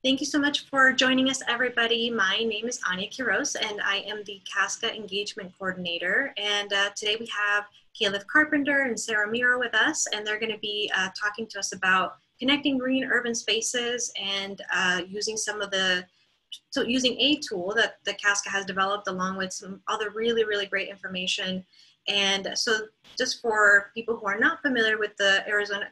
Thank you so much for joining us, everybody. My name is Anya Quiroz, and I am the CASCA Engagement Coordinator. And today we have Carpenter and Sara Meerow with us, and they're going to be talking to us about connecting green urban spaces and using using a tool that the CASCA has developed along with some other really great information. And so just for people who are not familiar with the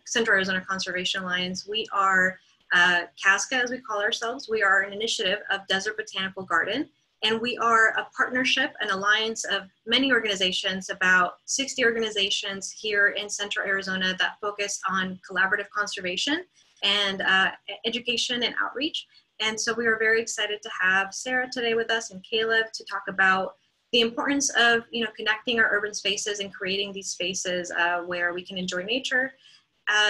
Central Arizona Conservation Alliance, we are CASCA, as we call ourselves. We are an initiative of Desert Botanical Garden, and we are a partnership, an alliance of many organizations, about 60 organizations here in Central Arizona that focus on collaborative conservation and education and outreach. And so we are very excited to have Sara today with us and Caleb to talk about the importance of connecting our urban spaces and creating these spaces where we can enjoy nature.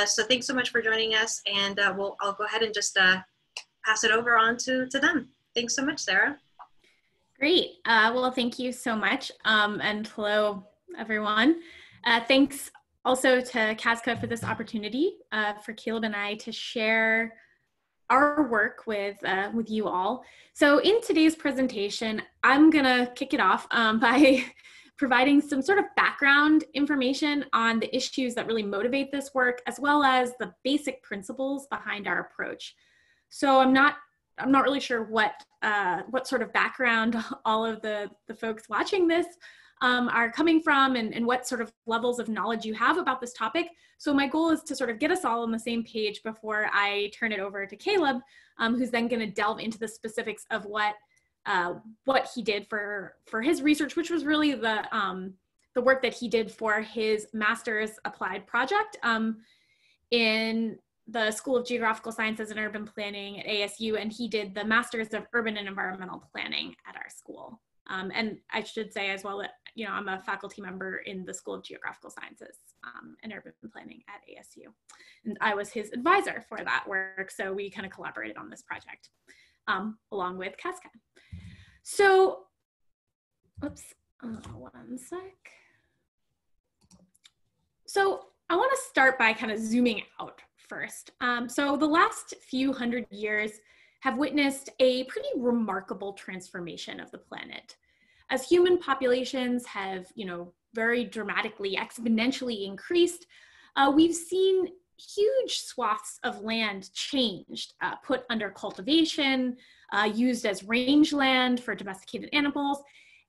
So thanks so much for joining us, and I'll go ahead and just pass it over on to them. Thanks so much, Sara. Great. Well, thank you so much. And hello, everyone. Thanks also to CASCA for this opportunity for Caleb and I to share our work with you all. So in today's presentation, I'm gonna kick it off by providing some sort of background information on the issues that really motivate this work, as well as the basic principles behind our approach. So I'm not really sure what sort of background all of the folks watching this are coming from, and what sort of levels of knowledge you have about this topic. So my goal is to sort of get us all on the same page before I turn it over to Caleb, who's then going to delve into the specifics of what he did for his research, which was really the work that he did for his master's applied project in the School of Geographical Sciences and Urban Planning at ASU, and he did the Master's of Urban and Environmental Planning at our school. And I should say as well that I'm a faculty member in the School of Geographical Sciences and Urban Planning at ASU, and I was his advisor for that work. So we kind of collaborated on this project along with CASCA. So, oops, one sec. So I want to start by kind of zooming out first. So the last few hundred years have witnessed a pretty remarkable transformation of the planet. As human populations have, very dramatically, exponentially increased, we've seen huge swaths of land changed, put under cultivation, used as rangeland for domesticated animals,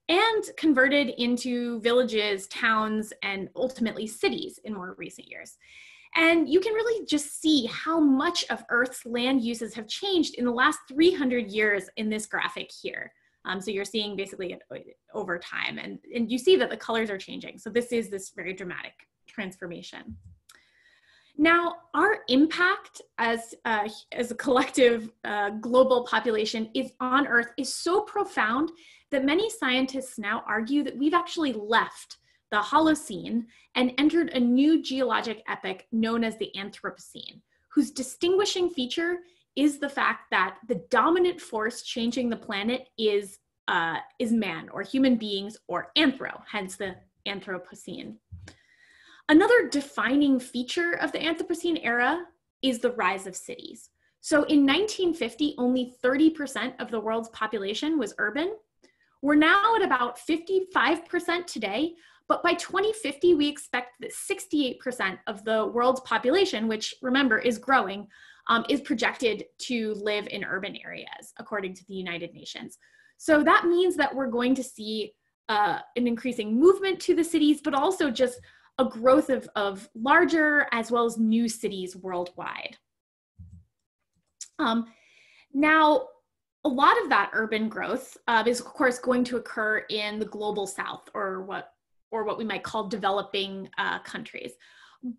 and converted into villages, towns, and ultimately cities in more recent years. And you can really just see how much of Earth's land uses have changed in the last 300 years in this graphic here. So you're seeing basically over time, and you see that the colors are changing. So this is this very dramatic transformation. Now, our impact as a collective global population on Earth is so profound that many scientists now argue that we've actually left the Holocene and entered a new geologic epoch known as the Anthropocene, whose distinguishing feature is the fact that the dominant force changing the planet is man, or human beings, or anthro, hence the Anthropocene. Another defining feature of the Anthropocene era is the rise of cities. So in 1950, only 30% of the world's population was urban. We're now at about 55% today, but by 2050, we expect that 68% of the world's population, which remember is growing, is projected to live in urban areas, according to the United Nations. So that means that we're going to see an increasing movement to the cities, but also just a growth of larger as well as new cities worldwide. Now, a lot of that urban growth is of course going to occur in the global south, or what we might call developing countries.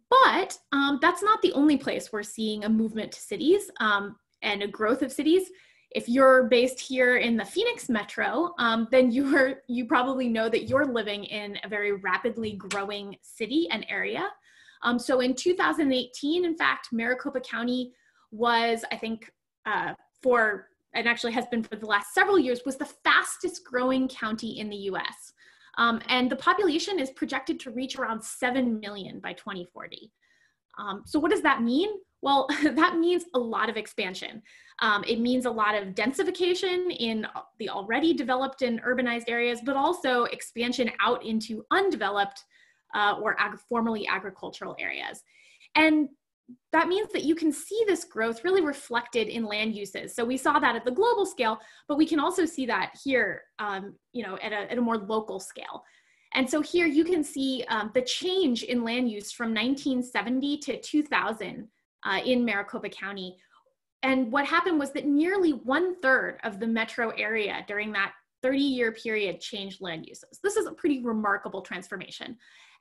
But that's not the only place we're seeing a movement to cities and a growth of cities. If you're based here in the Phoenix metro, then you probably know that you're living in a very rapidly growing city and area. So in 2018, in fact, Maricopa County was, I think, and actually has been for the last several years, was the fastest growing county in the US. And the population is projected to reach around 7 million by 2040. So what does that mean? Well, that means a lot of expansion. It means a lot of densification in the already developed and urbanized areas, but also expansion out into undeveloped or formerly agricultural areas. And that means that you can see this growth really reflected in land uses. So we saw that at the global scale, but we can also see that here, at a more local scale. And so here you can see the change in land use from 1970 to 2000 in Maricopa County. And what happened was that nearly 1/3 of the metro area during that 30-year period changed land uses. This is a pretty remarkable transformation.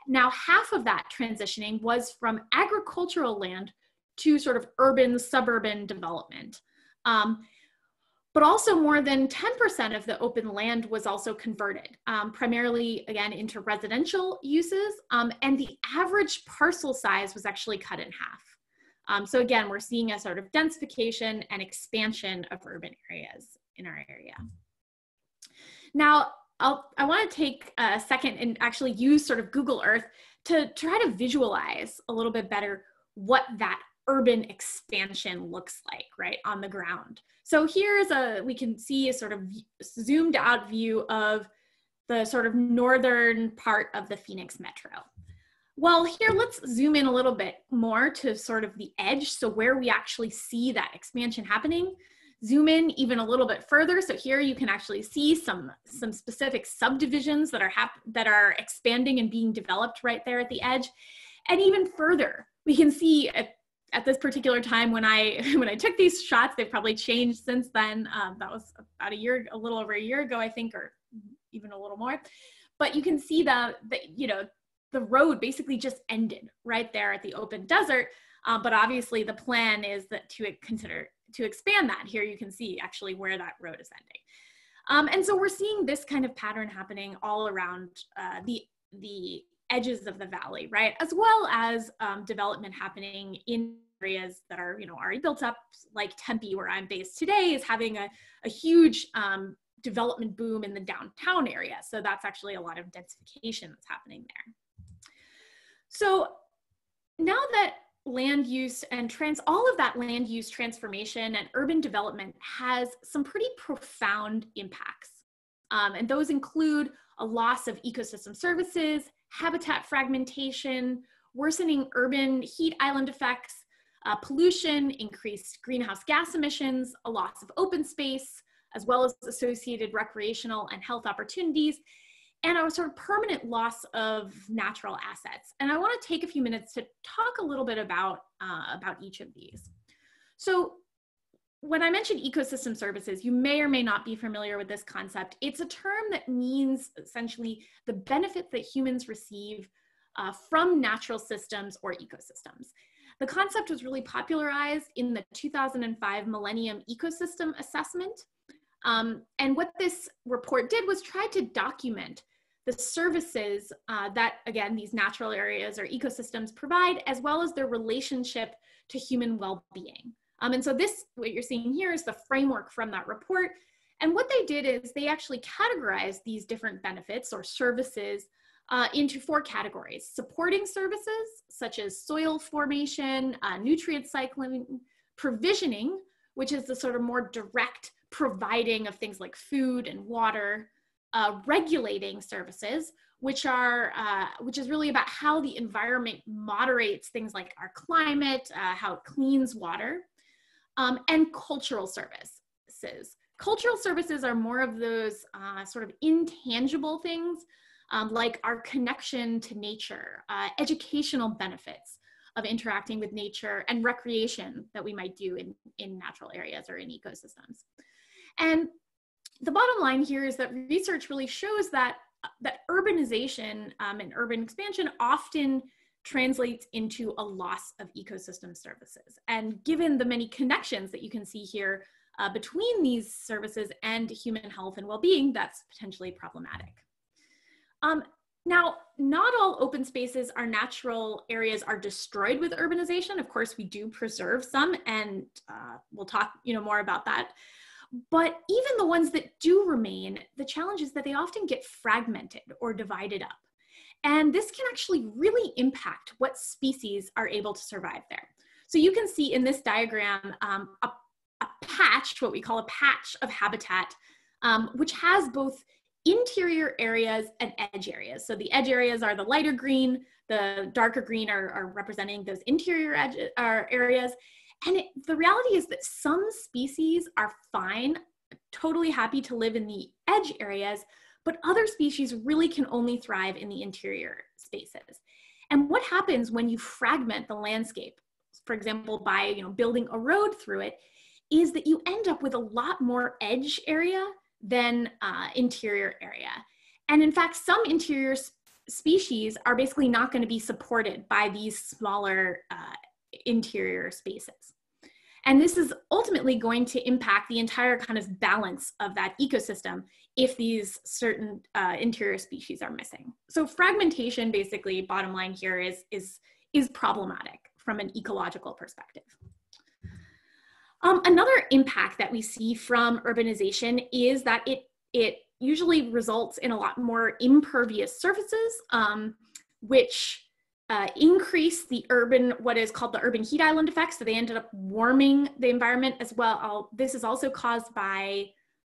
Now, half of that transitioning was from agricultural land to sort of urban, suburban development. But also more than 10% of the open land was also converted, primarily, again, into residential uses, and the average parcel size was actually cut in half. So again, we're seeing a sort of densification and expansion of urban areas in our area. Now, I want to take a second and actually use sort of Google Earth to try to visualize a little bit better what that urban expansion looks like, right, on the ground. So here's we can see a sort of zoomed out view of the sort of northern part of the Phoenix metro. Well, here, let's zoom in a little bit more to sort of the edge, so where we actually see that expansion happening. Zoom in even a little bit further. So here you can actually see some specific subdivisions that are expanding and being developed right there at the edge. And even further, we can see at this particular time when I took these shots, they've probably changed since then. That was about a little over a year ago, I think, or even a little more. But you can see the road basically just ended right there at the open desert. But obviously the plan is that to expand that. Here you can see actually where that road is ending. And so we're seeing this kind of pattern happening all around the edges of the valley, right? As well as development happening in areas that are, already built up, like Tempe, where I'm based today, is having a huge development boom in the downtown area. So that's actually a lot of densification that's happening there. So now that land use and all of that land use transformation and urban development has some pretty profound impacts. And those include a loss of ecosystem services, habitat fragmentation, worsening urban heat island effects, pollution, increased greenhouse gas emissions, a loss of open space, as well as associated recreational and health opportunities, and a sort of permanent loss of natural assets. And I want to take a few minutes to talk a little bit about each of these. So when I mentioned ecosystem services, you may or may not be familiar with this concept. It's a term that means essentially the benefit that humans receive from natural systems or ecosystems. The concept was really popularized in the 2005 Millennium Ecosystem Assessment. And what this report did was try to document the services that, again, these natural areas or ecosystems provide, as well as their relationship to human well-being. And so what you're seeing here is the framework from that report. And what they did is they actually categorized these different benefits or services into 4 categories: supporting services, such as soil formation, nutrient cycling, provisioning, which is the sort of more direct providing of things like food and water, regulating services, which is really about how the environment moderates things like our climate, how it cleans water, and cultural services. Cultural services are more of those sort of intangible things, like our connection to nature, educational benefits of interacting with nature, and recreation that we might do in natural areas or in ecosystems. And the bottom line here is that research really shows that urbanization and urban expansion often translates into a loss of ecosystem services. And given the many connections that you can see here between these services and human health and well-being, that's potentially problematic. Now, not all open spaces or natural areas are destroyed with urbanization. Of course, we do preserve some, and we'll talk more about that. But even the ones that do remain, the challenge is that they often get fragmented or divided up. And this can actually really impact what species are able to survive there. So you can see in this diagram a patch, what we call a patch of habitat, which has both interior areas and edge areas. So the edge areas are the lighter green, the darker green are representing those interior areas. And the reality is that some species are fine, totally happy to live in the edge areas, but other species really can only thrive in the interior spaces. And what happens when you fragment the landscape, for example, by building a road through it, is that you end up with a lot more edge area than interior area. And in fact, some interior species are basically not going to be supported by these smaller interior spaces. And this is ultimately going to impact the entire kind of balance of that ecosystem if these certain interior species are missing. So fragmentation, basically, bottom line here, is problematic from an ecological perspective. Another impact that we see from urbanization is that it usually results in a lot more impervious surfaces, which increase the what is called the urban heat island effect. So they ended up warming the environment as well. This is also caused by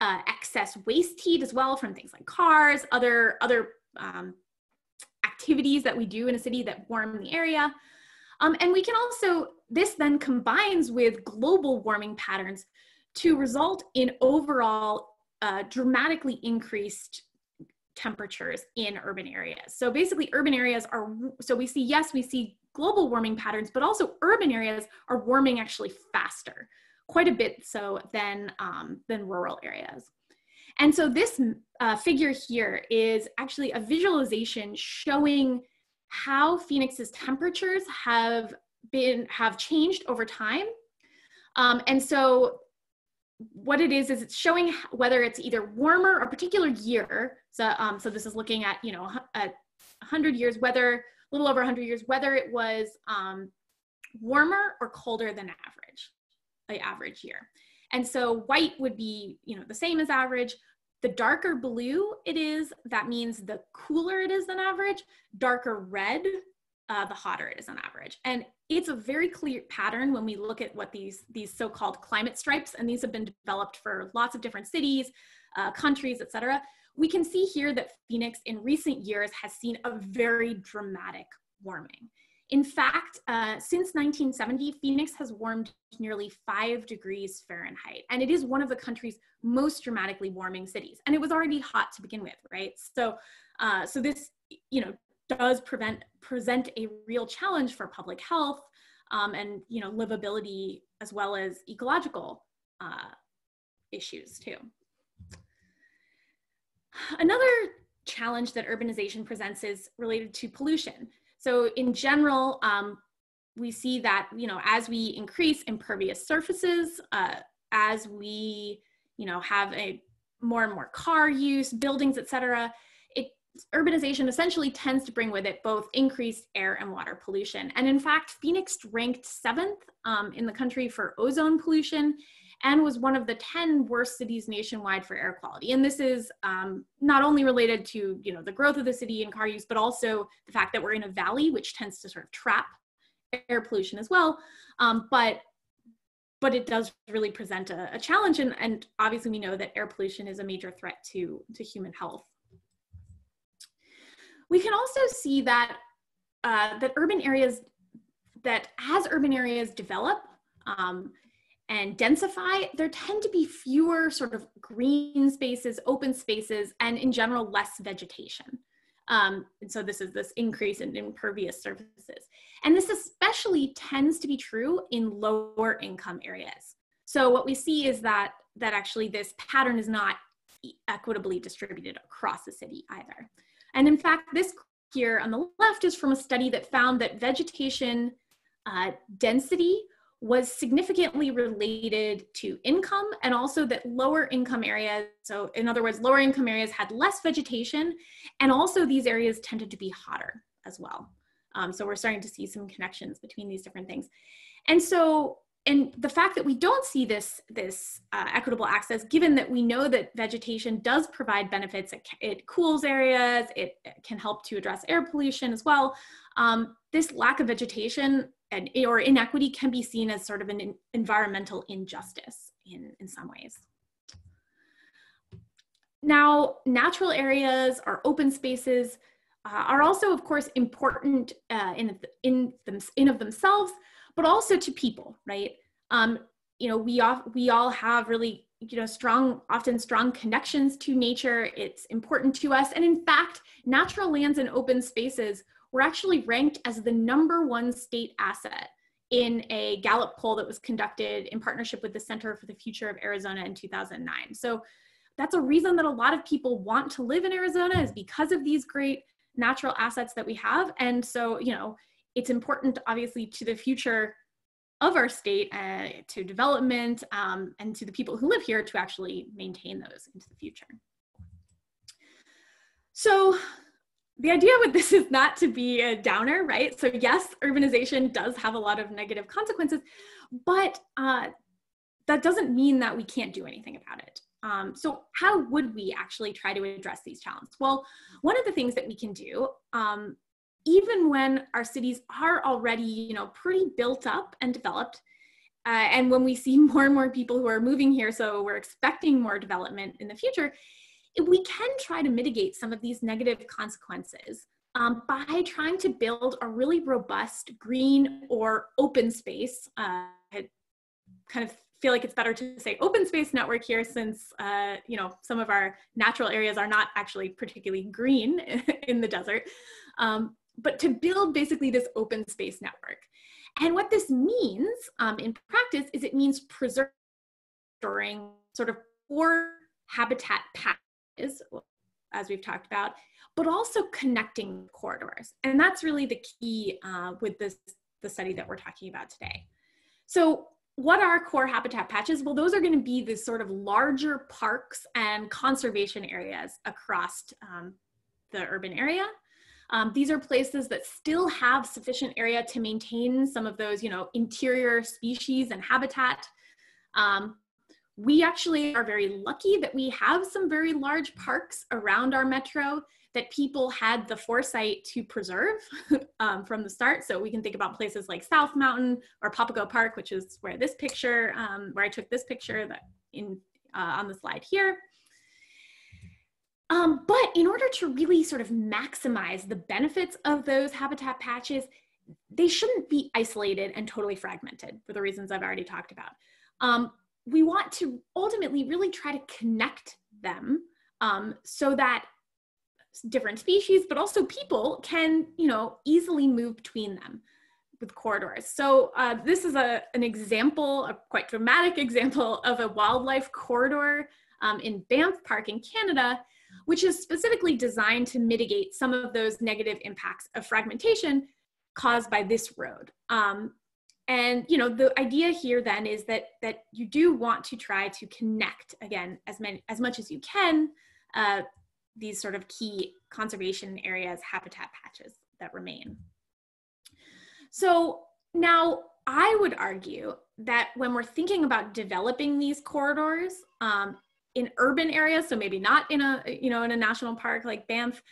excess waste heat as well from things like cars, other activities that we do in a city that warm the area. And we can also, this then combines with global warming patterns to result in overall dramatically increased temperatures in urban areas. So basically urban areas we see global warming patterns, but also urban areas are warming actually faster, quite a bit so than rural areas. And so this figure here is actually a visualization showing how Phoenix's temperatures have changed over time. And so what it is it's showing whether it's either warmer or a particular year. So this is looking at, 100 years, a little over 100 years, whether it was warmer or colder than the average year. And so white would be, the same as average. The darker blue it is, that means the cooler it is than average. Darker red, the hotter it is on average. And it's a very clear pattern when we look at what these so-called climate stripes, and these have been developed for lots of different cities, countries, etc. We can see here that Phoenix in recent years has seen a very dramatic warming. In fact, since 1970, Phoenix has warmed nearly 5 degrees Fahrenheit, and it is one of the country's most dramatically warming cities. And it was already hot to begin with, right? So, so this, does present a real challenge for public health and livability, as well as ecological issues too. Another challenge that urbanization presents is related to pollution. So in general, we see that, as we increase impervious surfaces, as we, have more and more car use, buildings, etc., urbanization essentially tends to bring with it both increased air and water pollution. And in fact, Phoenix ranked 7th in the country for ozone pollution and was one of the 10 worst cities nationwide for air quality. And this is not only related to the growth of the city and car use, but also the fact that we're in a valley, which tends to sort of trap air pollution as well. But it does really present a challenge. And obviously we know that air pollution is a major threat to human health. We can also see that as urban areas develop and densify, there tend to be fewer sort of green spaces, open spaces, and in general, less vegetation. And so this is this increase in impervious surfaces. And this especially tends to be true in lower income areas. So what we see is that actually this pattern is not equitably distributed across the city either. And in fact, this here on the left is from a study that found that vegetation density was significantly related to income, and also that lower income areas, so in other words, lower income areas had less vegetation, and also these areas tended to be hotter as well. So we're starting to see some connections between these different things. And so And the fact that we don't see this equitable access, given that we know that vegetation does provide benefits, it cools areas, it can help to address air pollution as well. This lack of vegetation or inequity can be seen as sort of an environmental injustice in some ways. Now, natural areas or open spaces are also, of course, important in of themselves, but also to people, right? You know, we all have really, you know, often strong connections to nature. It's important to us. And in fact, natural lands and open spaces were actually ranked as the #1 state asset in a Gallup poll that was conducted in partnership with the Center for the Future of Arizona in 2009. So that's a reason that a lot of people want to live in Arizona, is because of these great natural assets that we have. And so, you know, it's important, obviously, to the future of our state, to development, and to the people who live here to actually maintain those into the future. So the idea with this is not to be a downer, right? So yes, urbanization does have a lot of negative consequences, but that doesn't mean that we can't do anything about it. So how would we actually try to address these challenges? Well, one of the things that we can do, even when our cities are already, you know, pretty built up and developed, and when we see more and more people who are moving here, so we're expecting more development in the future, we can try to mitigate some of these negative consequences by trying to build a really robust green or open space. I kind of feel like it's better to say open space network here, since you know, some of our natural areas are not actually particularly green in the desert, but to build basically this open space network. And what this means in practice is it means preserving sort of core habitat patches, as we've talked about, but also connecting corridors. And that's really the key with the study that we're talking about today. So what are core habitat patches? Well, those are going to be the sort of larger parks and conservation areas across the urban area. These are places that still have sufficient area to maintain some of those, you know, interior species and habitat. We actually are very lucky that we have some very large parks around our metro that people had the foresight to preserve from the start. So we can think about places like South Mountain or Papago Park, which is where this picture, where I took this picture that on the slide here. But in order to really sort of maximize the benefits of those habitat patches, they shouldn't be isolated and totally fragmented for the reasons I've already talked about. We want to ultimately really try to connect them so that different species, but also people can, you know, easily move between them with corridors. So this is an example, a quite dramatic example of a wildlife corridor in Banff Park in Canada, which is specifically designed to mitigate some of those negative impacts of fragmentation caused by this road. And you know, the idea here then is that you do want to try to connect, again, as much as you can, these sort of key conservation areas, habitat patches that remain. So now I would argue that when we're thinking about developing these corridors in urban areas, so maybe not in a, you know, in a national park like Banff,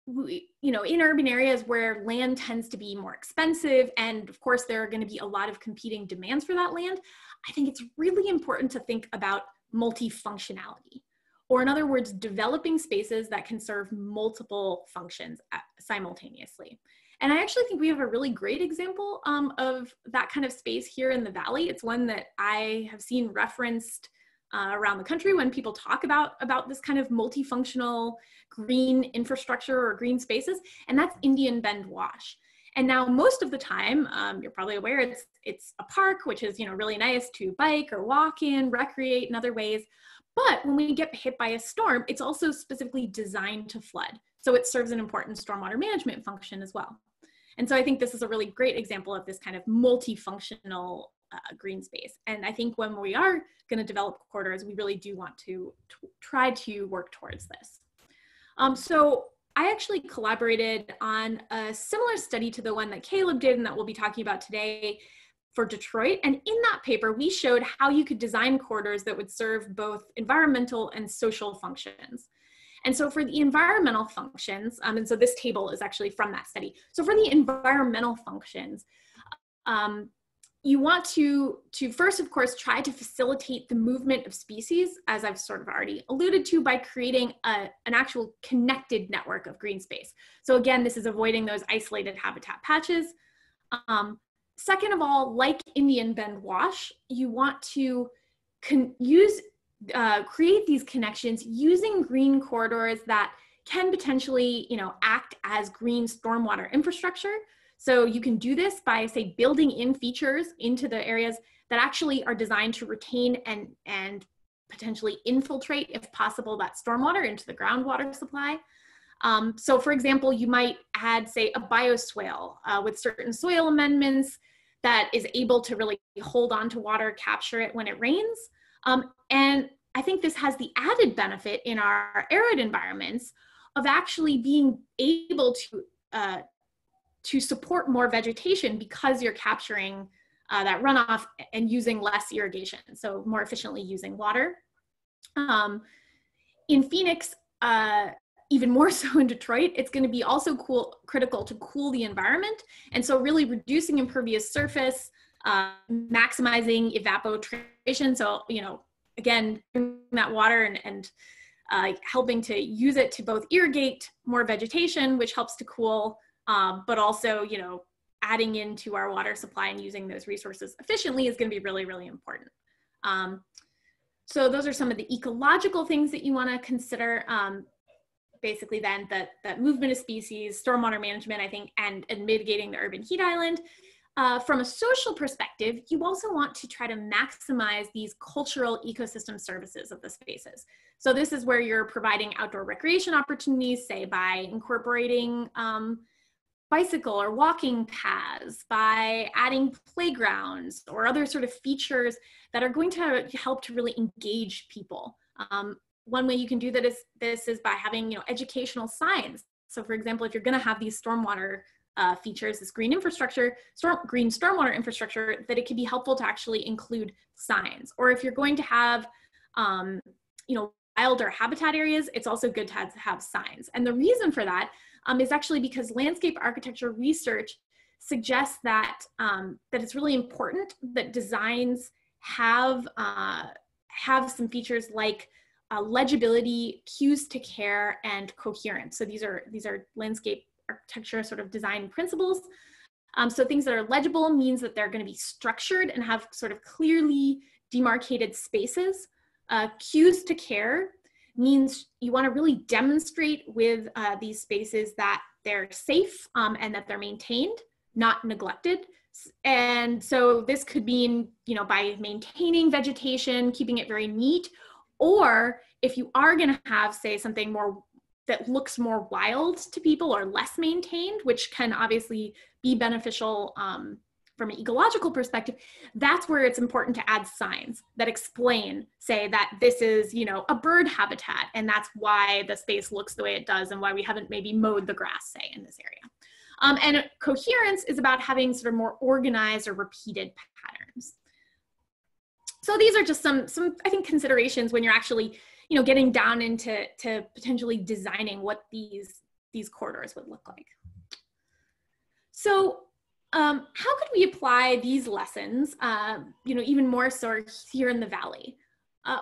you know, in urban areas where land tends to be more expensive, and of course there are going to be a lot of competing demands for that land, I think it's really important to think about multifunctionality. Or in other words, developing spaces that can serve multiple functions simultaneously. And I actually think we have a really great example of that kind of space here in the Valley. It's one that I have seen referenced around the country when people talk about this kind of multifunctional green infrastructure or green spaces, and that's Indian Bend Wash. And now most of the time, you're probably aware, it's a park, which is, you know, really nice to bike or walk in, recreate in other ways. But when we get hit by a storm, it's also specifically designed to flood. So it serves an important stormwater management function as well. And so I think this is a really great example of this kind of multifunctional green space. And I think when we are going to develop corridors, we really do want to try to work towards this. So I actually collaborated on a similar study to the one that Caleb did and that we'll be talking about today for Detroit. And in that paper, we showed how you could design corridors that would serve both environmental and social functions. And so for the environmental functions, and so this table is actually from that study. So for the environmental functions, you want to first, of course, try to facilitate the movement of species, as I've sort of already alluded to, by creating an actual connected network of green space. So again, this is avoiding those isolated habitat patches. Second of all, like Indian Bend Wash, you want to create these connections using green corridors that can potentially, act as green stormwater infrastructure. So you can do this by, say, building in features into the areas that actually are designed to retain and potentially infiltrate, if possible, that stormwater into the groundwater supply. So for example, you might add, say, a bioswale with certain soil amendments that is able to really hold on to water, capture it when it rains. And I think this has the added benefit in our arid environments of actually being able to support more vegetation because you're capturing that runoff and using less irrigation, so more efficiently using water. In Phoenix, even more so in Detroit, it's going to be also critical to cool the environment. And so really reducing impervious surface, maximizing evapotranspiration. So, again, that water and helping to use it to both irrigate more vegetation, which helps to cool, but also, adding into our water supply and using those resources efficiently is going to be really, really important. So those are some of the ecological things that you want to consider. Basically then that movement of species, stormwater management, I think, and mitigating the urban heat island. From a social perspective, you also want to try to maximize these cultural ecosystem services of the spaces. So this is where you're providing outdoor recreation opportunities, say by incorporating bicycle or walking paths, by adding playgrounds or other sort of features that are going to help to really engage people. One way you can do that is by having educational signs. So for example, if you're going to have these stormwater features, this green infrastructure, green stormwater infrastructure, that it can be helpful to actually include signs. Or if you're going to have wild or habitat areas, it's also good to have signs. And the reason for that is actually because landscape architecture research suggests that that it's really important that designs have some features like legibility, cues to care, and coherence. So these are landscape architecture sort of design principles. So things that are legible means that they're going to be structured and have sort of clearly demarcated spaces. Cues to care means you want to really demonstrate with these spaces that they're safe and that they're maintained, not neglected. And so this could mean, by maintaining vegetation, keeping it very neat, or if you are going to have, say, something more that looks more wild to people or less maintained, which can obviously be beneficial from an ecological perspective, that's where it's important to add signs that explain, say, that this is, a bird habitat, and that's why the space looks the way it does and why we haven't maybe mowed the grass, say, in this area. And coherence is about having sort of more organized or repeated patterns. So these are just some I think considerations when you're actually getting down into potentially designing what these corridors would look like. So how could we apply these lessons even more so here in the Valley?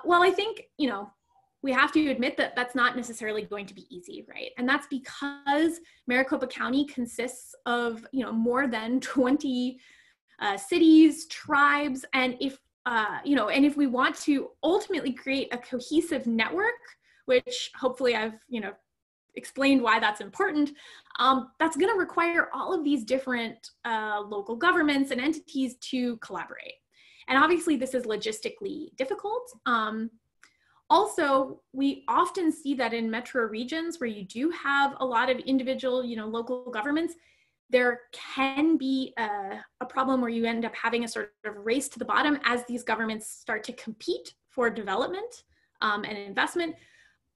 Well, I think we have to admit that that's not necessarily going to be easy, right? And that's because Maricopa County consists of more than 20 cities, tribes, and if we want to ultimately create a cohesive network, which hopefully I've, explained why that's important, that's going to require all of these different local governments and entities to collaborate. And obviously this is logistically difficult. Also, we often see that in metro regions where you do have a lot of individual, local governments, there can be a problem where you end up having a sort of race to the bottom as these governments start to compete for development and investment.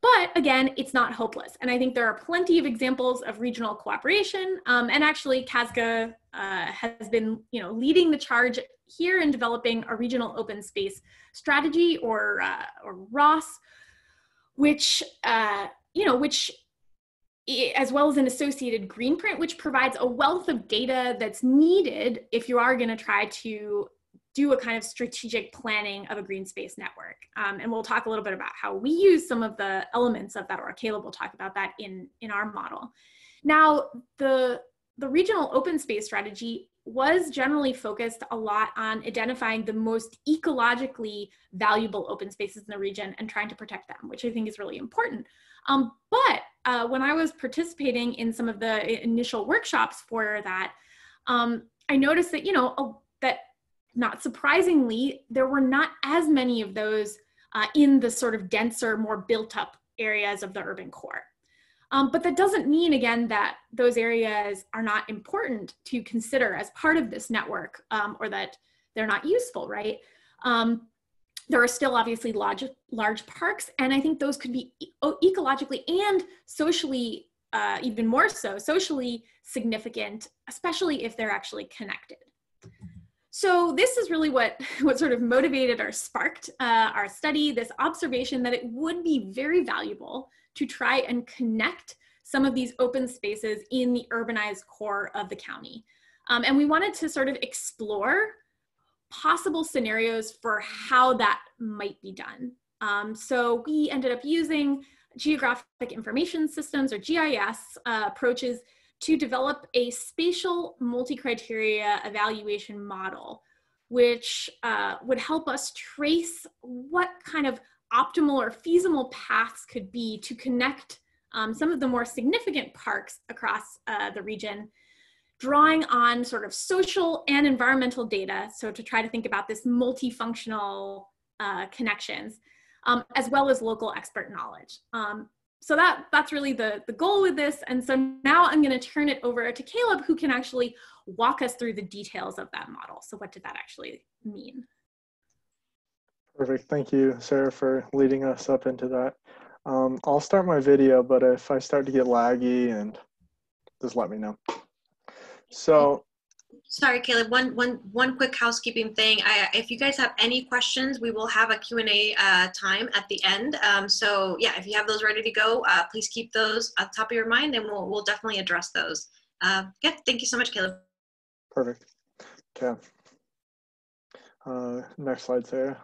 But again, it's not hopeless. And I think there are plenty of examples of regional cooperation. And actually, CASGA has been leading the charge here in developing a regional open space strategy, or ROS, which, which, as well as an associated green print, which provides a wealth of data that's needed if you are going to try to do a kind of strategic planning of a green space network. And we'll talk a little bit about how we use some of the elements of that, or Caleb will talk about that in our model. Now, the regional open space strategy was generally focused a lot on identifying the most ecologically valuable open spaces in the region and trying to protect them, which I think is really important. But when I was participating in some of the initial workshops for that, I noticed that, that not surprisingly, there were not as many of those in the sort of denser, more built up areas of the urban core. But that doesn't mean, again, that those areas are not important to consider as part of this network, or that they're not useful, right? There are still obviously large parks, and I think those could be ecologically and socially, even more so, socially significant, especially if they're actually connected. So this is really what sort of motivated or sparked our study, this observation that it would be very valuable to try and connect some of these open spaces in the urbanized core of the county. And we wanted to sort of explore possible scenarios for how that might be done. So we ended up using geographic information systems, or GIS, approaches to develop a spatial multi-criteria evaluation model, which would help us trace what kind of optimal or feasible paths could be to connect some of the more significant parks across the region, drawing on sort of social and environmental data, so to try to think about this multifunctional connections, as well as local expert knowledge. So that's really the goal with this. And so now I'm going to turn it over to Caleb, who can actually walk us through the details of that model. So what did that actually mean? Perfect. Thank you, Sarah, for leading us up into that. I'll start my video, but if I start to get laggy, and just let me know. So, sorry, Caleb, one quick housekeeping thing. If you guys have any questions, we will have a Q&A time at the end. So yeah, if you have those ready to go, please keep those at the top of your mind, and we'll definitely address those. Yeah, thank you so much, Caleb. Perfect. Okay. Next slide, Sarah.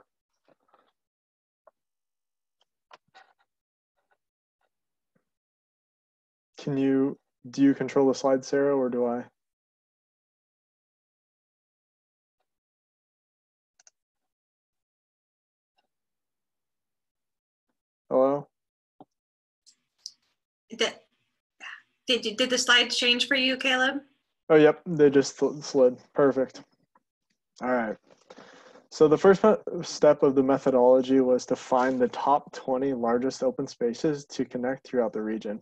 Do you control the slide, Sarah, or do I? Hello? Did the slides change for you, Caleb? Oh, yep, they just slid. Perfect. All right. So the first step of the methodology was to find the top 20 largest open spaces to connect throughout the region.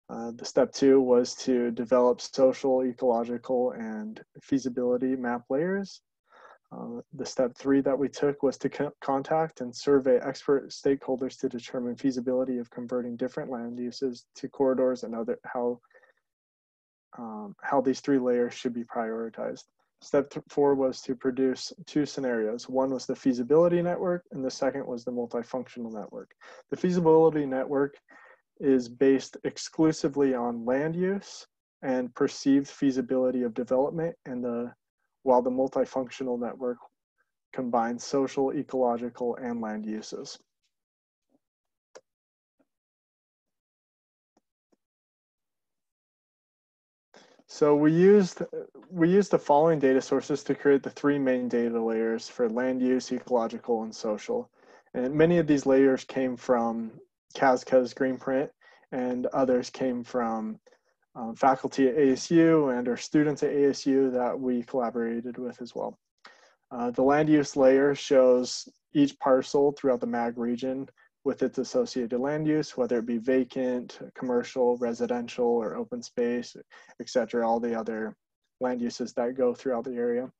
The step 2 was to develop social, ecological, and feasibility map layers. The step 3 that we took was to contact and survey expert stakeholders to determine feasibility of converting different land uses to corridors, and how these 3 layers should be prioritized. Step 4 was to produce 2 scenarios. One was the feasibility network, and the second was the multifunctional network. The feasibility network is based exclusively on land use and perceived feasibility of development, and while the multifunctional network combines social, ecological, and land uses. So we used the following data sources to create the 3 main data layers for land use, ecological, and social. And many of these layers came from CASGA's green print, and others came from faculty at ASU and or students at ASU that we collaborated with as well. The land use layer shows each parcel throughout the MAG region with its associated land use, whether it be vacant, commercial, residential, or open space, etc., all the other land uses that go throughout the area.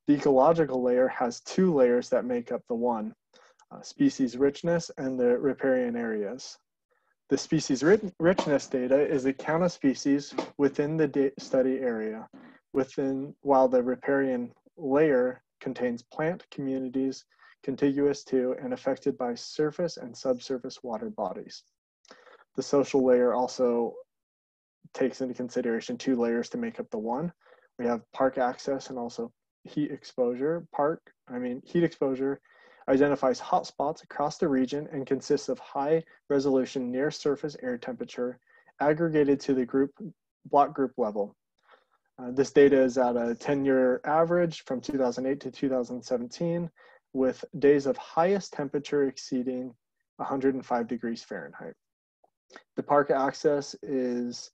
The ecological layer has 2 layers that make up the one, species richness and the riparian areas. The species richness data is the count of species within the study area, while the riparian layer contains plant communities contiguous to and affected by surface and subsurface water bodies. The social layer also takes into consideration 2 layers to make up the one. We have park access and also heat exposure. Heat exposure identifies hotspots across the region and consists of high resolution near surface air temperature aggregated to the block group level. This data is at a 10-year average from 2008 to 2017, with days of highest temperature exceeding 105 degrees Fahrenheit. The park access is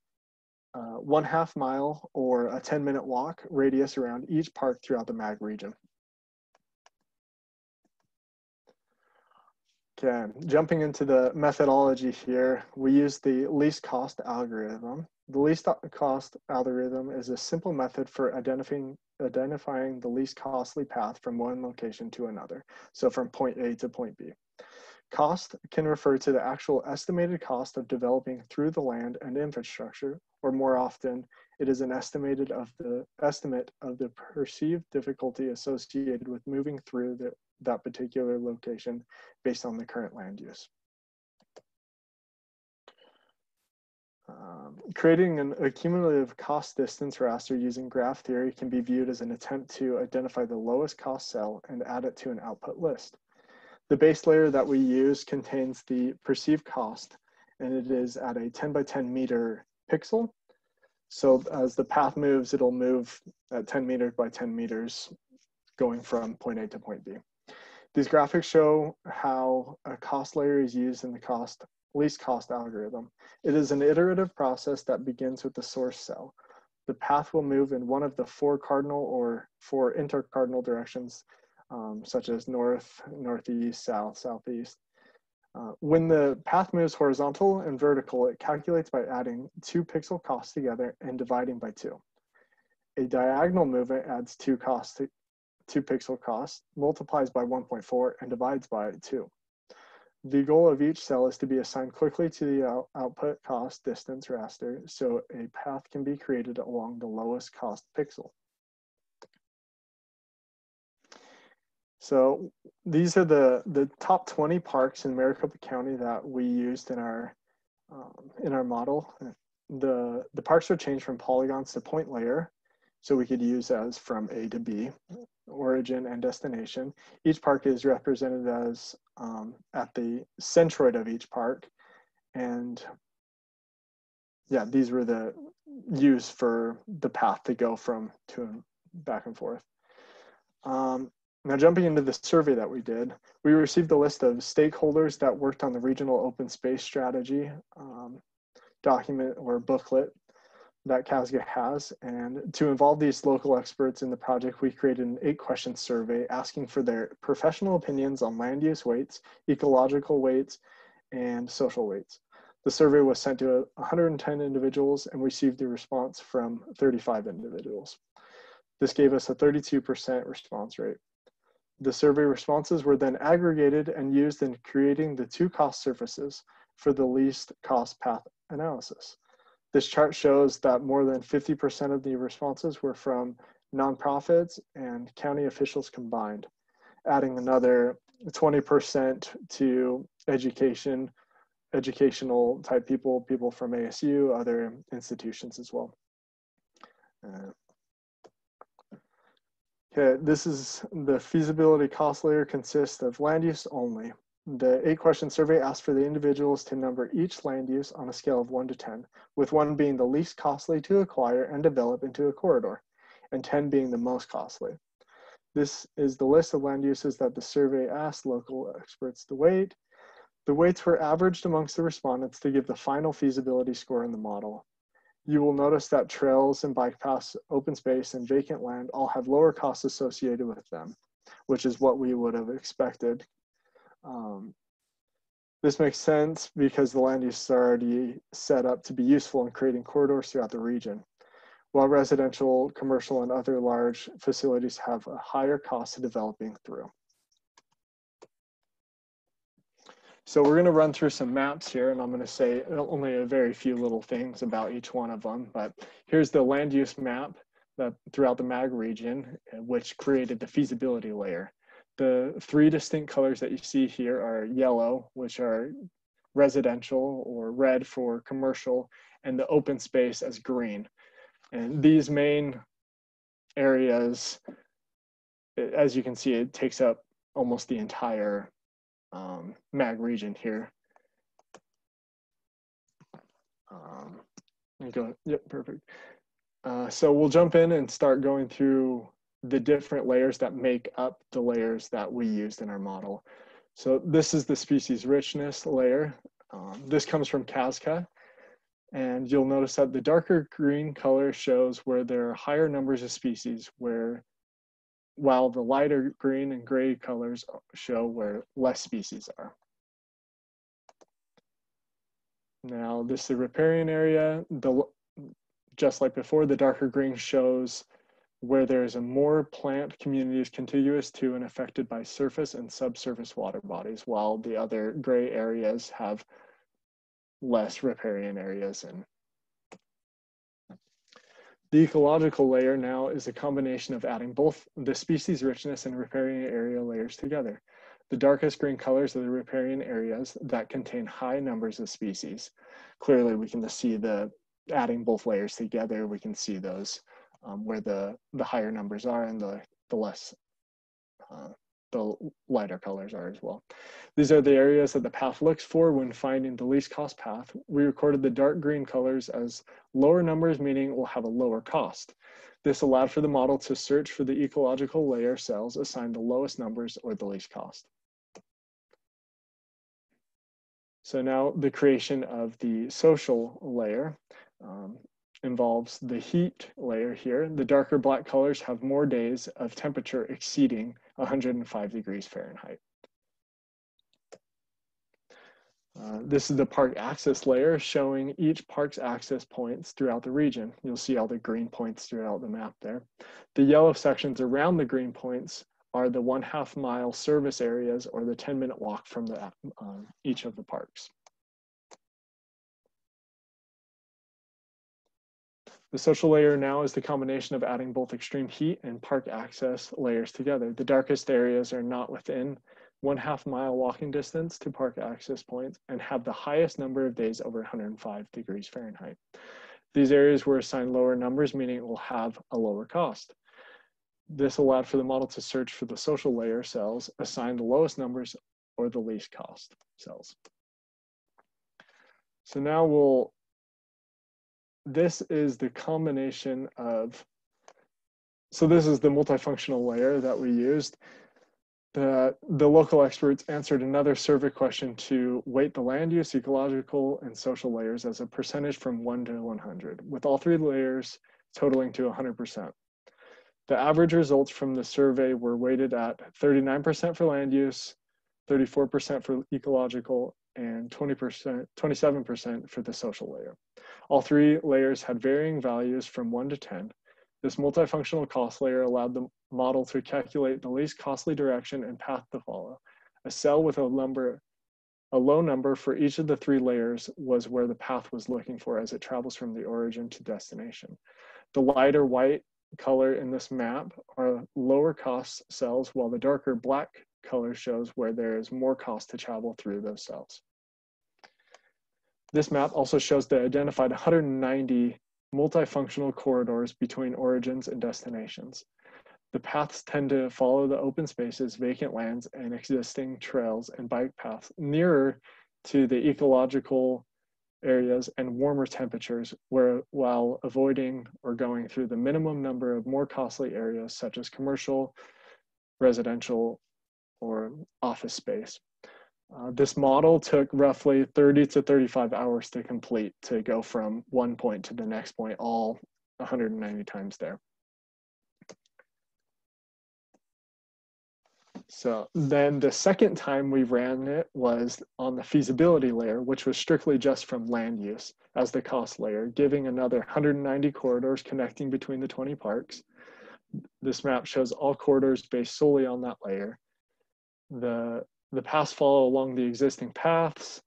1/2 mile or a 10-minute walk radius around each park throughout the MAG region. Okay, jumping into the methodology here, we use the least cost algorithm. The least cost algorithm is a simple method for identifying the least costly path from one location to another, so from point A to point B. Cost can refer to the actual estimated cost of developing through the land and infrastructure, or more often, it is an estimate of the perceived difficulty associated with moving through that particular location based on the current land use. Creating a cumulative cost distance raster using graph theory can be viewed as an attempt to identify the lowest cost cell and add it to an output list. The base layer that we use contains the perceived cost, and it is at a 10 by 10 meter pixel. So as the path moves, it'll move at 10 meters by 10 meters, going from point A to point B. These graphics show how a cost layer is used in the least cost algorithm. It is an iterative process that begins with the source cell. The path will move in one of the 4 cardinal or 4 intercardinal directions, such as north, northeast, south, southeast. When the path moves horizontal and vertical, it calculates by adding 2 pixel costs together and dividing by 2. A diagonal movement adds 2 pixel costs, multiplies by 1.4, and divides by 2. The goal of each cell is to be assigned quickly to the output cost distance raster, so a path can be created along the lowest cost pixel. So these are the top 20 parks in Maricopa County that we used in our model. The parks are changed from polygons to point layer, so we could use as from A to B, origin and destination. Each park is represented as at the centroid of each park, and yeah, these were the used for the path to go from to and back and forth. Now jumping into the survey that we did, we received a list of stakeholders that worked on the regional open space strategy document or booklet that CASGA has. And to involve these local experts in the project, we created an 8-question survey asking for their professional opinions on land use weights, ecological weights, and social weights. The survey was sent to 110 individuals and received a response from 35 individuals. This gave us a 32% response rate. The survey responses were then aggregated and used in creating the 2 cost surfaces for the least cost path analysis. This chart shows that more than 50% of the responses were from nonprofits and county officials combined, adding another 20% to educational type people from ASU, other institutions as well. Okay, this is the feasibility cost layer consists of land use only. The 8-question survey asked for the individuals to number each land use on a scale of 1 to 10, with 1 being the least costly to acquire and develop into a corridor, and 10 being the most costly. This is the list of land uses that the survey asked local experts to weight. The weights were averaged amongst the respondents to give the final feasibility score in the model. You will notice that trails and bike paths, open space, and vacant land all have lower costs associated with them, which is what we would have expected. This makes sense because the land use is already set up to be useful in creating corridors throughout the region, while residential, commercial, and other large facilities have a higher cost of developing through. So we're going to run through some maps here, and I'm going to say only a very few little things about each one of them. But here's the land use map that throughout the MAG region, which created the feasibility layer. The three distinct colors that you see here are yellow, which are residential, or red for commercial, and the open space as green. And these main areas, as you can see, it takes up almost the entire MAG region here. Yep, perfect. So we'll jump in and start going through the different layers that make up the layers that we used in our model. So this is the species richness layer. This comes from CASCA, and you'll notice that the darker green color shows where there are higher numbers of species, while the lighter green and gray colors show where less species are. Now this is the riparian area. Just like before, the darker green shows where there's a more plant communities contiguous to and affected by surface and subsurface water bodies, while the other gray areas have less riparian areas. And the ecological layer now is a combination of adding both the species richness and riparian area layers together. The darkest green colors are the riparian areas that contain high numbers of species. Clearly, we can just see adding both layers together, we can see those where the higher numbers are and the lighter colors are as well. These are the areas that the path looks for when finding the least cost path. We recorded the dark green colors as lower numbers, meaning it will have a lower cost. This allowed for the model to search for the ecological layer cells assigned the lowest numbers or the least cost. So now the creation of the social layer involves the heat layer here. The darker black colors have more days of temperature exceeding 105 degrees Fahrenheit. This is the park access layer showing each park's access points throughout the region. You'll see all the green points throughout the map there. The yellow sections around the green points are the 1/2 mile service areas, or the 10-minute walk from each of the parks. The social layer now is the combination of adding both extreme heat and park access layers together. The darkest areas are not within 1/2 mile walking distance to park access points and have the highest number of days over 105 degrees Fahrenheit. These areas were assigned lower numbers, meaning it will have a lower cost. This allowed for the model to search for the social layer cells, assign the lowest numbers or the least cost cells. So now this is the combination of, so this is the multifunctional layer that we used. The local experts answered another survey question to weight the land use, ecological, and social layers as a percentage from 1 to 100, with all three layers totaling to 100%. The average results from the survey were weighted at 39% for land use, 34% for ecological, and 27% for the social layer. All three layers had varying values from 1 to 10. This multifunctional cost layer allowed the model to calculate the least costly direction and path to follow. A cell with a low number for each of the three layers was where the path was looking for as it travels from the origin to destination. The lighter white color in this map are lower cost cells, while the darker black color shows where there is more cost to travel through those cells. This map also shows the identified 190 multifunctional corridors between origins and destinations. The paths tend to follow the open spaces, vacant lands, and existing trails and bike paths nearer to the ecological areas and warmer temperatures, while avoiding or going through the minimum number of more costly areas such as commercial, residential, or office space. This model took roughly 30 to 35 hours to complete, to go from one point to the next point, all 190 times there. So then the second time we ran it was on the feasibility layer, which was strictly just from land use as the cost layer, giving another 190 corridors connecting between the 20 parks. This map shows all corridors based solely on that layer. The The paths follow along the existing paths,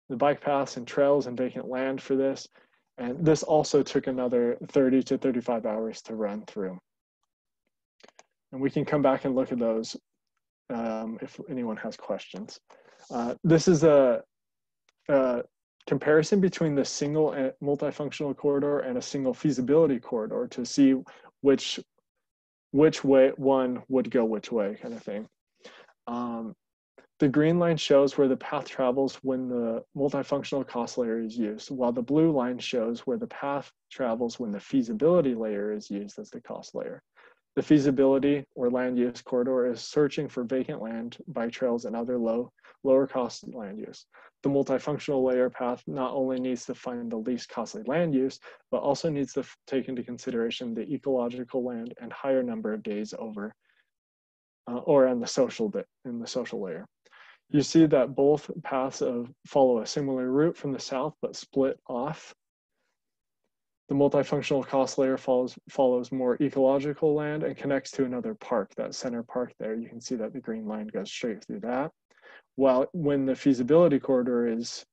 the bike paths and trails and vacant land for this. And this also took another 30 to 35 hours to run through. And we can come back and look at those if anyone has questions. This is a comparison between the single multifunctional corridor and a single feasibility corridor to see which way one would go which way, kind of thing. The green line shows where the path travels when the multifunctional cost layer is used, while the blue line shows where the path travels when the feasibility layer is used as the cost layer. The feasibility or land use corridor is searching for vacant land, bike trails, and other lower cost land use. The multifunctional layer path not only needs to find the least costly land use, but also needs to take into consideration the ecological land and higher number of days over, or in the social layer. You see that both paths follow a similar route from the south, but split off. The multifunctional cost layer follows more ecological land and connects to another park, that center park there. You can see that the green line goes straight through that. While when the feasibility corridor is,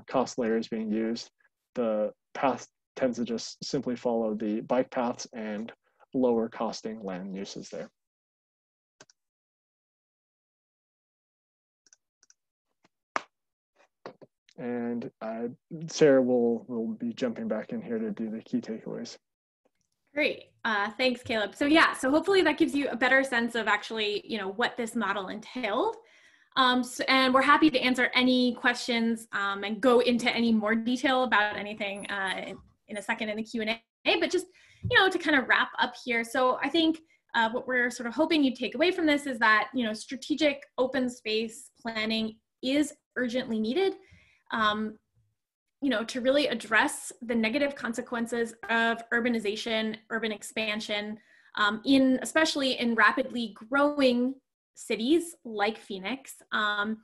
cost layer is being used, the path tends to just simply follow the bike paths and lower costing land uses there. And Sarah will be jumping back in here to do the key takeaways. Great, thanks, Caleb. So yeah, so hopefully that gives you a better sense of actually, what this model entailed. And we're happy to answer any questions and go into any more detail about anything in a second in the Q&A, but just, to kind of wrap up here. So I think what we're sort of hoping you take away from this is that, strategic open space planning is urgently needed. To really address the negative consequences of urbanization, urban expansion, especially in rapidly growing cities like Phoenix. And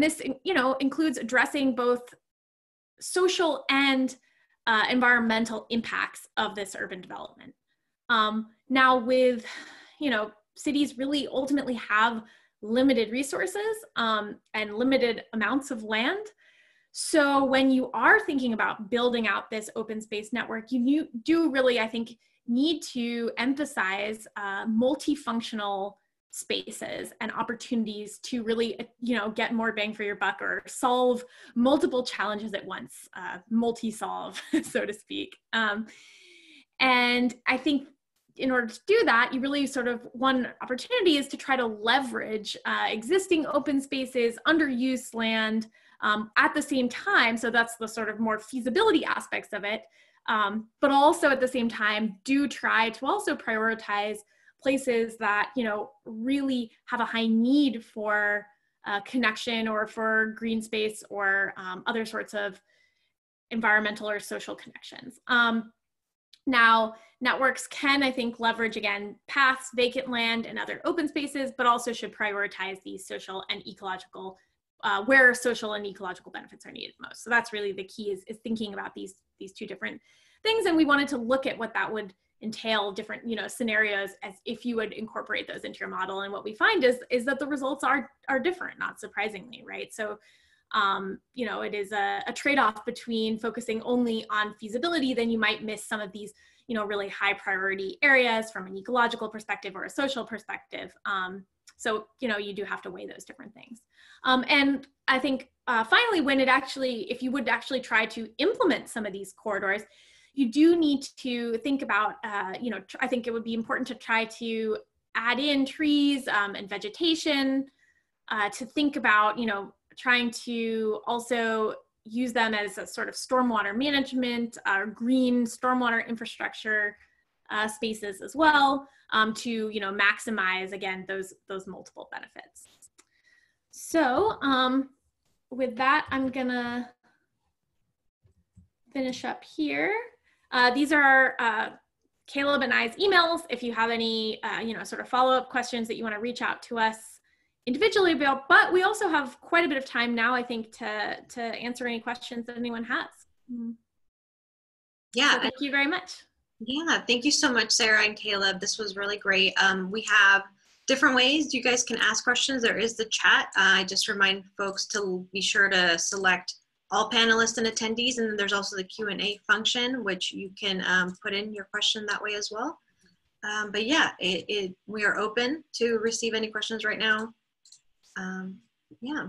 this, includes addressing both social and environmental impacts of this urban development. Now with, cities really ultimately have limited resources and limited amounts of land. So when you are thinking about building out this open space network, you do really, I think, need to emphasize multifunctional spaces and opportunities to really, get more bang for your buck or solve multiple challenges at once, multi-solve, so to speak. And I think in order to do that, you really one opportunity is to try to leverage existing open spaces, underused land, at the same time, so that's the sort of more feasibility aspects of it, but also at the same time, do try to also prioritize places that, really have a high need for connection or for green space or other sorts of environmental or social connections. Now, networks can, I think, leverage, again, paths, vacant land, and other open spaces, but also should prioritize these social and ecological where social and ecological benefits are needed most. So that's really the key, is thinking about these two different things. And we wanted to look at what that would entail, different scenarios, as if you would incorporate those into your model. And what we find is that the results are different, not surprisingly, right? So it is a trade-off between focusing only on feasibility. Then you might miss some of these really high priority areas from an ecological perspective or a social perspective. So, you do have to weigh those different things. And I think finally, if you would actually try to implement some of these corridors, you do need to think about, I think it would be important to try to add in trees and vegetation, to think about, trying to also use them as a sort of stormwater management or green stormwater infrastructure spaces as well, to maximize, again, those multiple benefits. So with that, I'm gonna finish up here. These are Caleb and I's emails. If you have any sort of follow-up questions that you want to reach out to us individually about, but we also have quite a bit of time now, I think, to answer any questions that anyone has. Yeah. So thank you very much. Yeah, thank you so much, Sarah and Caleb. This was really great. We have different ways you guys can ask questions. There is the chat. I just remind folks to be sure to select all panelists and attendees, and then there's also the Q&A function, which you can put in your question that way as well. But yeah, we are open to receive any questions right now. Yeah.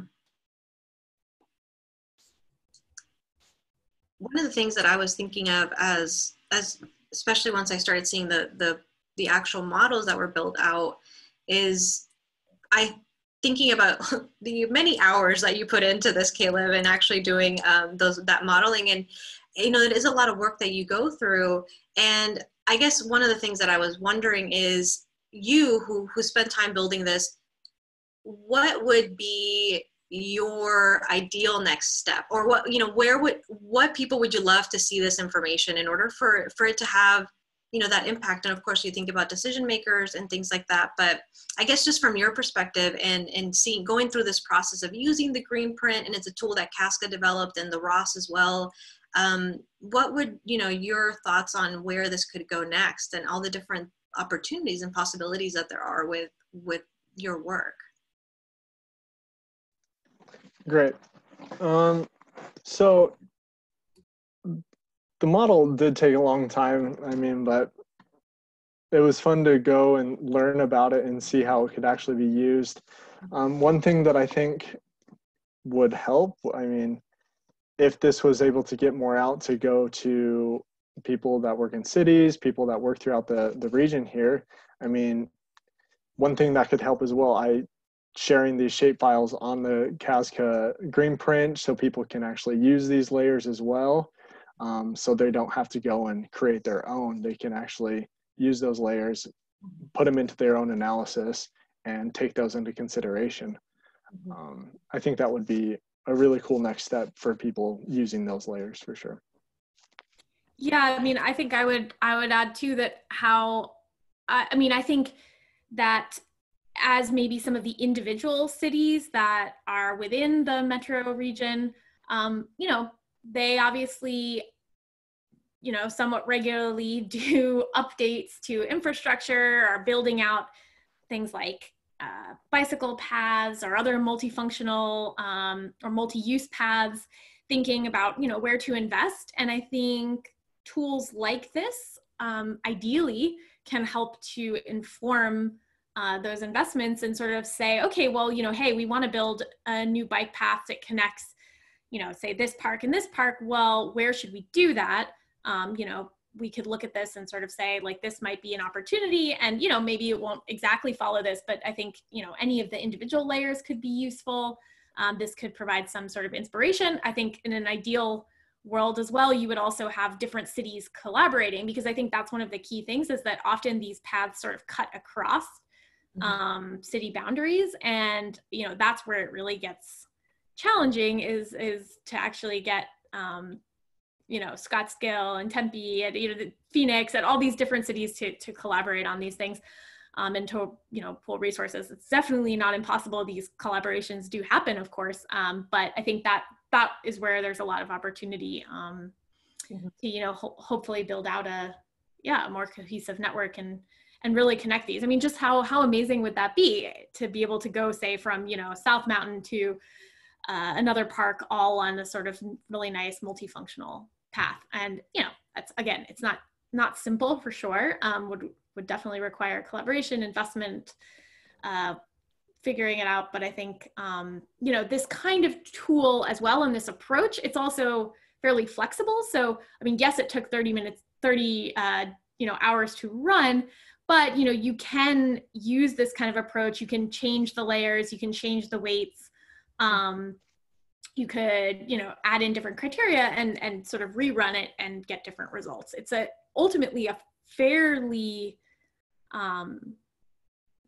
One of the things that I was thinking of as especially once I started seeing the actual models that were built out is thinking about the many hours that you put into this, Caleb, and actually doing that modeling. And, you know, it is a lot of work that you go through. And I guess one of the things that I was wondering is, you who spent time building this, what would be your ideal next step? Or what, you know, what people would you love to see this information in order for it to have, you know, that impact? And of course you think about decision makers and things like that, but I guess just from your perspective and going through this process of using the green print, and it's a tool that Casca developed and the Ross as well, what would, you know, your thoughts on where this could go next and all the different opportunities and possibilities that there are with your work? Great. So the model did take a long time, I mean, but it was fun to go and learn about it and see how it could actually be used. One thing that I think would help, I mean, if this was able to get more out to go to people that work in cities, people that work throughout the region here, I mean, one thing that could help as well, sharing these shape files on the Casca green print so people can actually use these layers as well. So they don't have to go and create their own. They can actually use those layers, put them into their own analysis, and take those into consideration. I think that would be a really cool next step for people using those layers for sure. Yeah, I mean, I think I would add too that I think that as maybe some of the individual cities that are within the metro region, you know, they obviously, you know, somewhat regularly do updates to infrastructure or building out things like bicycle paths or other multifunctional or multi-use paths, thinking about, you know, where to invest. And I think tools like this ideally can help to inform those investments and sort of say, okay, well, you know, hey, we want to build a new bike path that connects, you know, say this park and this park. Well, where should we do that? You know, we could look at this and sort of say, like, this might be an opportunity, and, you know, maybe it won't exactly follow this, but I think, you know, any of the individual layers could be useful. This could provide some sort of inspiration. I think in an ideal world as well, you would also have different cities collaborating, because I think that's one of the key things, is that often these paths sort of cut across city boundaries. And, you know, that's where it really gets challenging, is to actually get, you know, Scottsdale and Tempe and, you know, the Phoenix and all these different cities to collaborate on these things and to, you know, pool resources. It's definitely not impossible. These collaborations do happen, of course. But I think that is where there's a lot of opportunity to, you know, hopefully build out a more cohesive network and really connect these. I mean, just how amazing would that be to be able to go, say, from, you know, South Mountain to another park, all on a sort of really nice multifunctional path. And, you know, that's, again, it's not simple for sure. Would definitely require collaboration, investment, figuring it out. But I think, you know, this kind of tool as well, and this approach, it's also fairly flexible. So, I mean, yes, it took 30 you know, hours to run, but, you know, you can use this kind of approach. You can change the layers, you can change the weights. You could, you know, add in different criteria and sort of rerun it and get different results. It's ultimately a fairly,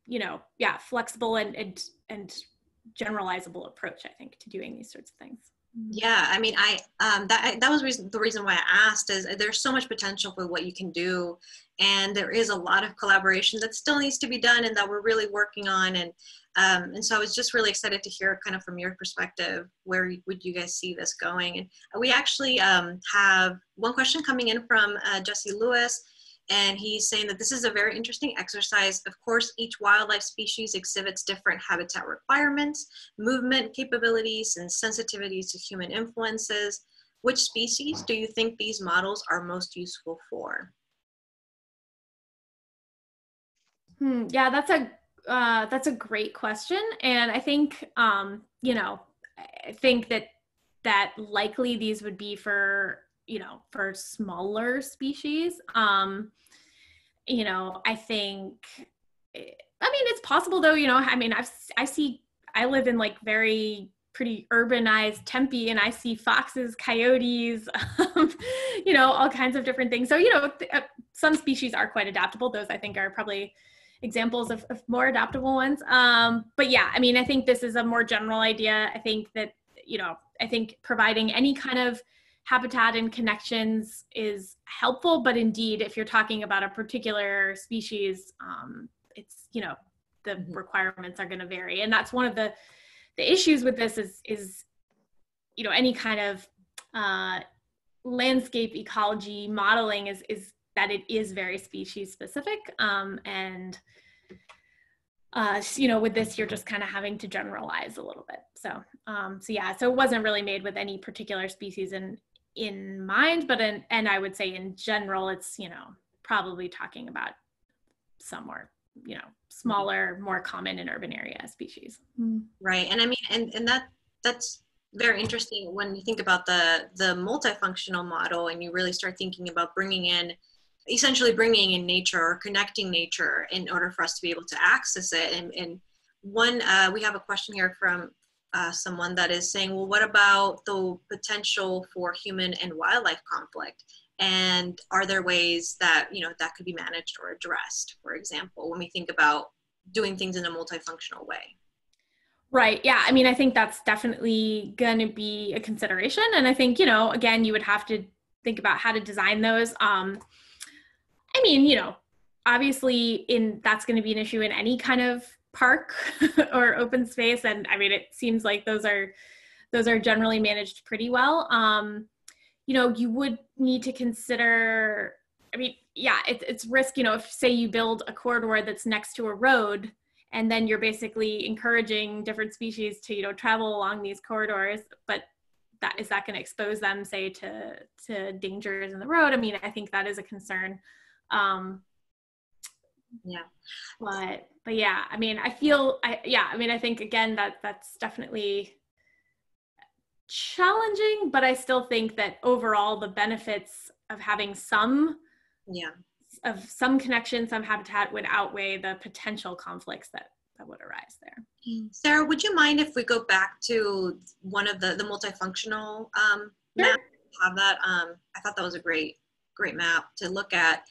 you know, flexible and generalizable approach, I think, to doing these sorts of things. Yeah, I mean, that was the reason why I asked, is there's so much potential for what you can do, and there is a lot of collaboration that still needs to be done and that we're really working on. And so I was just really excited to hear kind of from your perspective, where would you guys see this going? And we actually have one question coming in from Jesse Lewis, And he's saying that this is a very interesting exercise. Of course, each wildlife species exhibits different habitat requirements, movement capabilities, and sensitivities to human influences. Which species do you think these models are most useful for? Yeah, that's a great question, and I think you know, I think that likely these would be for, you know, for smaller species. You know, I think, I mean, it's possible though. You know, I mean, I live in like very pretty urbanized Tempe, and I see foxes, coyotes, you know, all kinds of different things. So, you know, some species are quite adaptable. Those I think are probably examples of more adaptable ones. But yeah, I mean, I think this is a more general idea. I think that, you know, I think providing any kind of habitat and connections is helpful, but indeed, if you're talking about a particular species, it's, you know, the requirements are going to vary. And that's one of the issues with this is, you know, any kind of landscape ecology modeling is that it is very species specific. And you know, with this, you're just kind of having to generalize a little bit. So, so yeah, so it wasn't really made with any particular species in mind, but and I would say in general, it's, you know, probably talking about some more, you know, smaller, more common in urban area species. Right, and I mean, and that's very interesting when you think about the multifunctional model, and you really start thinking about essentially bringing in nature or connecting nature in order for us to be able to access it. And one, we have a question here from someone that is saying, well, what about the potential for human and wildlife conflict? And are there ways that, you know, that could be managed or addressed, for example, when we think about doing things in a multifunctional way? Right. Yeah. I mean, I think that's definitely going to be a consideration. And I think, you know, again, you would have to think about how to design those. I mean, you know, obviously that's going to be an issue in any kind of park or open space. And I mean, it seems like those are generally managed pretty well. You know, you would need to consider, I mean, yeah, it's risk, you know, if say you build a corridor that's next to a road, and then you're basically encouraging different species to, you know, travel along these corridors, but is that going to expose them, say, to dangers in the road? I mean, I think that is a concern. Yeah. But yeah, I mean, I mean, I think again, that's definitely challenging, but I still think that overall the benefits of having some connection, some habitat would outweigh the potential conflicts that would arise there. Sarah, would you mind if we go back to one of the multifunctional maps? Have that? I thought that was a great map to look at.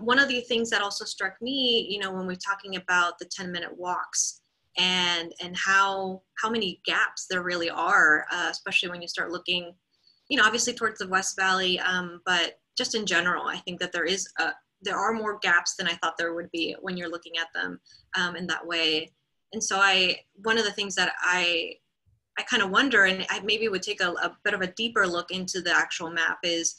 One of the things that also struck me, you know, when we're talking about the 10-minute walks and how many gaps there really are, especially when you start looking, you know, obviously towards the West Valley, but just in general, I think that there are more gaps than I thought there would be when you're looking at them in that way. And so one of the things that I kind of wonder, and I maybe would take a bit of a deeper look into the actual map, is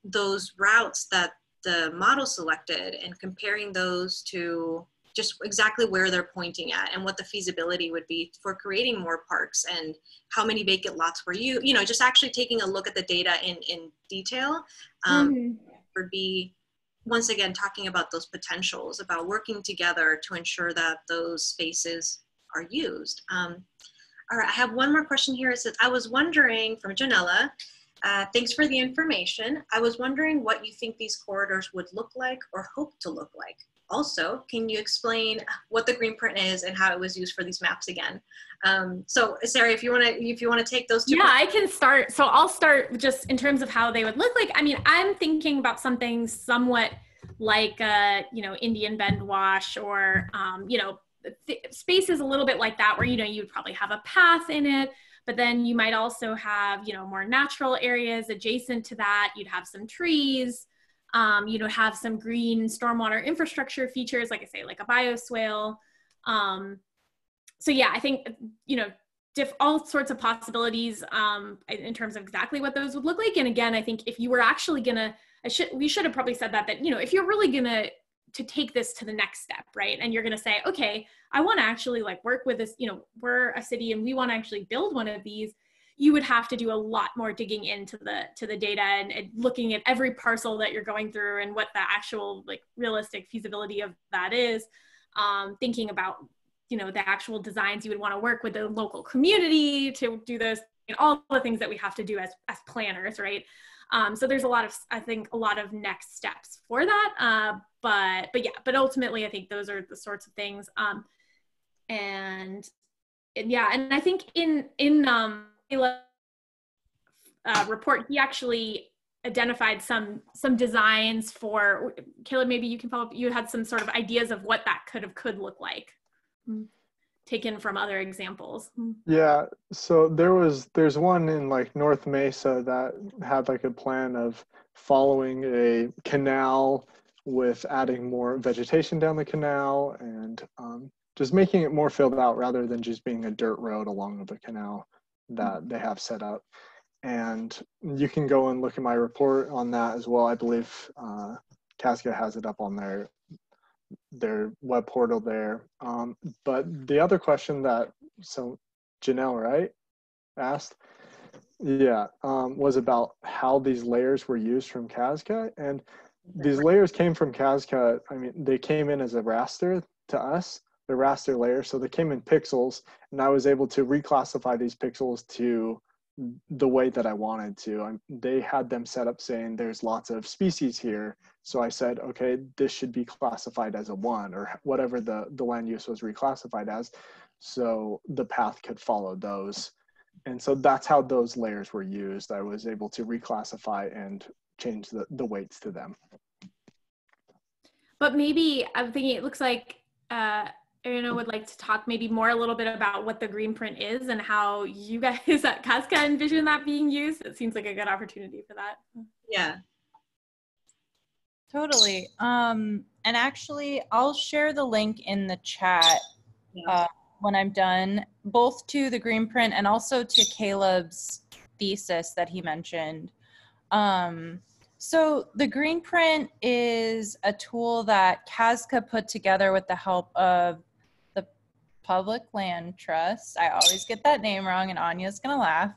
those routes that the model selected and comparing those to just exactly where they're pointing at and what the feasibility would be for creating more parks and how many vacant lots were you know, just actually taking a look at the data in detail would be, once again, talking about those potentials, about working together to ensure that those spaces are used. All right, I have one more question here. It says, I was wondering, from Janella, thanks for the information. I was wondering what you think these corridors would look like or hope to look like. Also, can you explain what the green print is and how it was used for these maps again? So Sarah, if you want to take those two. Yeah, I can start. So I'll start just in terms of how they would look like. I mean, I'm thinking about something somewhat like, you know, Indian Bend Wash, or, you know, spaces a little bit like that, where, you know, you'd probably have a path in it, but then you might also have, you know, more natural areas adjacent to that. You'd have some trees, you know, have some green stormwater infrastructure features, like I say, like a bioswale. So yeah, I think, you know, all sorts of possibilities in terms of exactly what those would look like. And again, I think if you were actually gonna, we should have probably said that, you know, if you're really gonna to take this to the next step, right? And you're gonna say, okay, I wanna actually like work with this, you know, we're a city and we wanna actually build one of these, you would have to do a lot more digging into the data and looking at every parcel that you're going through and what the actual like realistic feasibility of that is, thinking about, you know, the actual designs you would wanna work with the local community to do those, and all the things that we have to do as planners, right? So there's a lot of, I think, a lot of next steps for that. But ultimately, I think those are the sorts of things. And I think in Caleb's report, he actually identified some designs for, Caleb, maybe you can follow up, you had some sort of ideas of what that could look like, taken from other examples. Yeah, so there's one in like North Mesa that had like a plan of following a canal with adding more vegetation down the canal and just making it more filled out rather than just being a dirt road along the canal that they have set up. And you can go and look at my report on that as well. I believe Casca has it up on their web portal there. But the other question that, so Janelle, right, asked, yeah, was about how these layers were used from Casca. And these layers came from Casca. I mean, they came in as a raster to us, the raster layer. So they came in pixels, and I was able to reclassify these pixels to the way that I wanted to. They had them set up saying there's lots of species here. So I said, okay, this should be classified as a 1 or whatever the land use was reclassified as. So the path could follow those. And so that's how those layers were used. I was able to reclassify and change the weights to them. But maybe I'm thinking, it looks like Ariana would like to talk maybe more a little bit about what the green print is and how you guys at Casca envision that being used. It seems like a good opportunity for that. Yeah. Totally. And actually, I'll share the link in the chat when I'm done, both to the green print and also to Caleb's thesis that he mentioned. So the green print is a tool that Casca put together with the help of the Public Land Trust. I always get that name wrong, and Anya's gonna laugh.